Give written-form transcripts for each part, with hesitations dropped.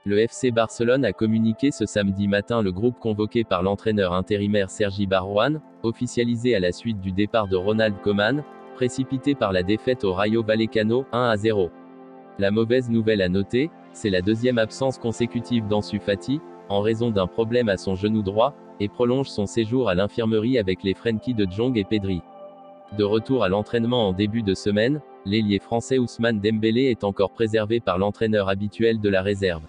Le FC Barcelone a communiqué ce samedi matin le groupe convoqué par l'entraîneur intérimaire Sergi Barjuan, officialisé à la suite du départ de Ronald Koeman, précipité par la défaite au Rayo Vallecano, 1-0. La mauvaise nouvelle à noter, c'est la deuxième absence consécutive d'Ansu Fati, en raison d'un problème à son genou droit, et prolonge son séjour à l'infirmerie avec les Frenkie de Jong et Pedri. De retour à l'entraînement en début de semaine, l'ailier français Ousmane Dembélé est encore préservé par l'entraîneur habituel de la réserve.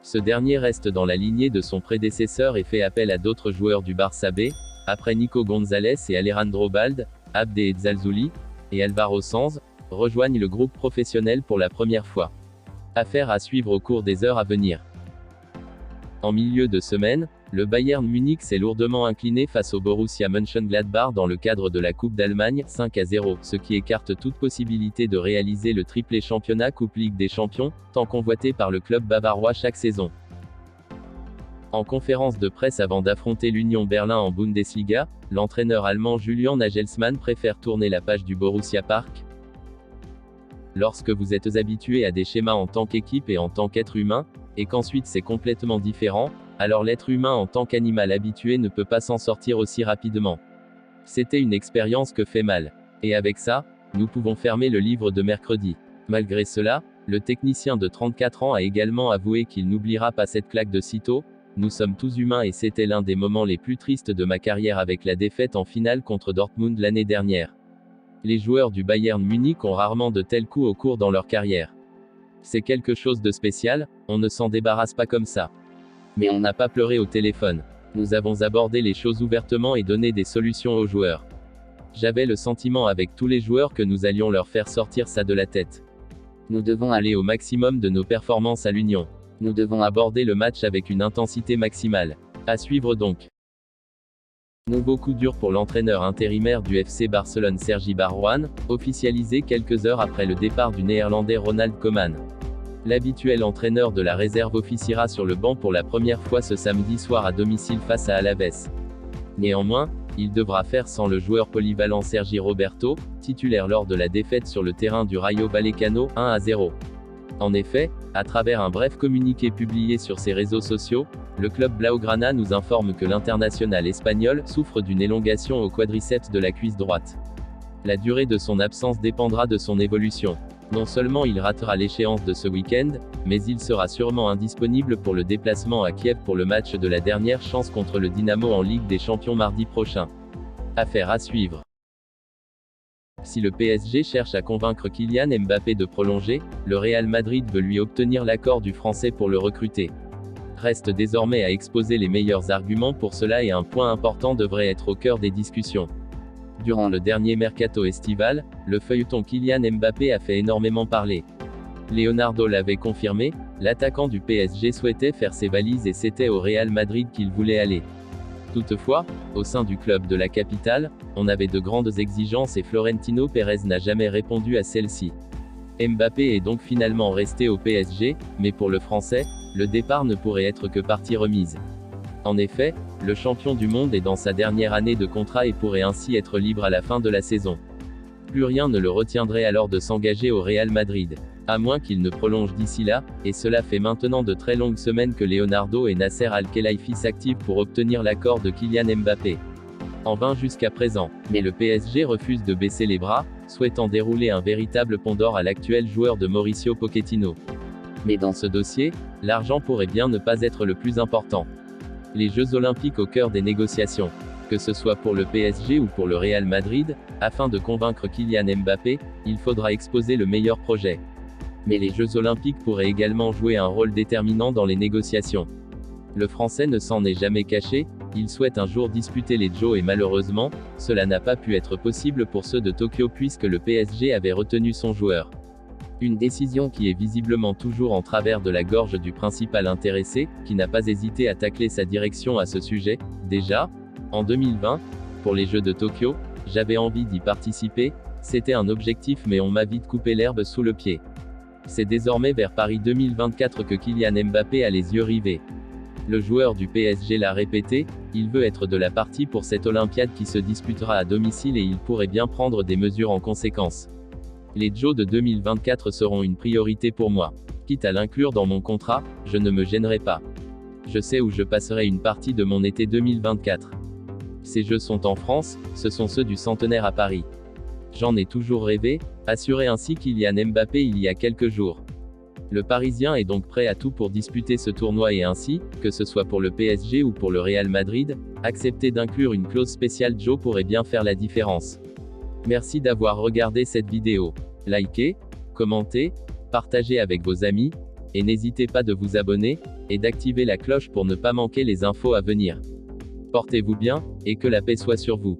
Ce dernier reste dans la lignée de son prédécesseur et fait appel à d'autres joueurs du Barça B, après Nico Gonzalez et Alejandro Balde, Abde Zalzouli, et Alvaro Sanz, rejoignent le groupe professionnel pour la première fois. Affaire à suivre au cours des heures à venir. En milieu de semaine, le Bayern Munich s'est lourdement incliné face au Borussia Mönchengladbach dans le cadre de la Coupe d'Allemagne, 5-0, ce qui écarte toute possibilité de réaliser le triplé championnat Coupe Ligue des Champions, tant convoité par le club bavarois chaque saison. En conférence de presse avant d'affronter l'Union Berlin en Bundesliga, l'entraîneur allemand Julian Nagelsmann préfère tourner la page du Borussia Park. Lorsque vous êtes habitué à des schémas en tant qu'équipe et en tant qu'être humain, et qu'ensuite c'est complètement différent, alors l'être humain en tant qu'animal habitué ne peut pas s'en sortir aussi rapidement. C'était une expérience que fait mal. Et avec ça, nous pouvons fermer le livre de mercredi. Malgré cela, le technicien de 34 ans a également avoué qu'il n'oubliera pas cette claque de sitôt. Nous sommes tous humains et c'était l'un des moments les plus tristes de ma carrière avec la défaite en finale contre Dortmund l'année dernière. Les joueurs du Bayern Munich ont rarement de tels coups au cours dans leur carrière. C'est quelque chose de spécial, on ne s'en débarrasse pas comme ça. Mais on n'a pas pleuré au téléphone. Nous avons abordé les choses ouvertement et donné des solutions aux joueurs. J'avais le sentiment avec tous les joueurs que nous allions leur faire sortir ça de la tête. Nous devons aller au maximum de nos performances à l'Union. Nous devons aborder le match avec une intensité maximale. À suivre donc. Nouveau coup dur pour l'entraîneur intérimaire du FC Barcelone Sergi Barjuan, officialisé quelques heures après le départ du néerlandais Ronald Koeman. L'habituel entraîneur de la réserve officiera sur le banc pour la première fois ce samedi soir à domicile face à Alaves. Néanmoins, il devra faire sans le joueur polyvalent Sergi Roberto, titulaire lors de la défaite sur le terrain du Rayo Vallecano, 1-0. En effet, à travers un bref communiqué publié sur ses réseaux sociaux, le club Blaugrana nous informe que l'international espagnol souffre d'une élongation au quadriceps de la cuisse droite. La durée de son absence dépendra de son évolution. Non seulement il ratera l'échéance de ce week-end, mais il sera sûrement indisponible pour le déplacement à Kiev pour le match de la dernière chance contre le Dynamo en Ligue des Champions mardi prochain. Affaire à suivre. Si le PSG cherche à convaincre Kylian Mbappé de prolonger, le Real Madrid veut lui obtenir l'accord du Français pour le recruter. Reste désormais à exposer les meilleurs arguments pour cela et un point important devrait être au cœur des discussions. Durant le dernier mercato estival, le feuilleton Kylian Mbappé a fait énormément parler. Leonardo l'avait confirmé, l'attaquant du PSG souhaitait faire ses valises et c'était au Real Madrid qu'il voulait aller. Toutefois, au sein du club de la capitale, on avait de grandes exigences et Florentino Pérez n'a jamais répondu à celles-ci. Mbappé est donc finalement resté au PSG, mais pour le Français, le départ ne pourrait être que partie remise. En effet, le champion du monde est dans sa dernière année de contrat et pourrait ainsi être libre à la fin de la saison. Plus rien ne le retiendrait alors de s'engager au Real Madrid. À moins qu'il ne prolonge d'ici là, et cela fait maintenant de très longues semaines que Leonardo et Nasser Al-Khelaifi s'activent pour obtenir l'accord de Kylian Mbappé. En vain jusqu'à présent. Mais le PSG refuse de baisser les bras, souhaitant dérouler un véritable pont d'or à l'actuel joueur de Mauricio Pochettino. Mais dans ce dossier, l'argent pourrait bien ne pas être le plus important. Les Jeux Olympiques au cœur des négociations. Que ce soit pour le PSG ou pour le Real Madrid, afin de convaincre Kylian Mbappé, il faudra exposer le meilleur projet. Mais les Jeux Olympiques pourraient également jouer un rôle déterminant dans les négociations. Le Français ne s'en est jamais caché, il souhaite un jour disputer les Jeux et malheureusement, cela n'a pas pu être possible pour ceux de Tokyo puisque le PSG avait retenu son joueur. Une décision qui est visiblement toujours en travers de la gorge du principal intéressé, qui n'a pas hésité à tacler sa direction à ce sujet. Déjà, en 2020, pour les Jeux de Tokyo, j'avais envie d'y participer, c'était un objectif mais on m'a vite coupé l'herbe sous le pied. C'est désormais vers Paris 2024 que Kylian Mbappé a les yeux rivés. Le joueur du PSG l'a répété, il veut être de la partie pour cette Olympiade qui se disputera à domicile et il pourrait bien prendre des mesures en conséquence. Les Jeux de 2024 seront une priorité pour moi. Quitte à l'inclure dans mon contrat, je ne me gênerai pas. Je sais où je passerai une partie de mon été 2024. Ces jeux sont en France, ce sont ceux du centenaire à Paris. J'en ai toujours rêvé, assurait ainsi Kylian Mbappé il y a quelques jours. Le Parisien est donc prêt à tout pour disputer ce tournoi et ainsi, que ce soit pour le PSG ou pour le Real Madrid, accepter d'inclure une clause spéciale Joe pourrait bien faire la différence. Merci d'avoir regardé cette vidéo. Likez, commentez, partagez avec vos amis, et n'hésitez pas de vous abonner, et d'activer la cloche pour ne pas manquer les infos à venir. Portez-vous bien, et que la paix soit sur vous.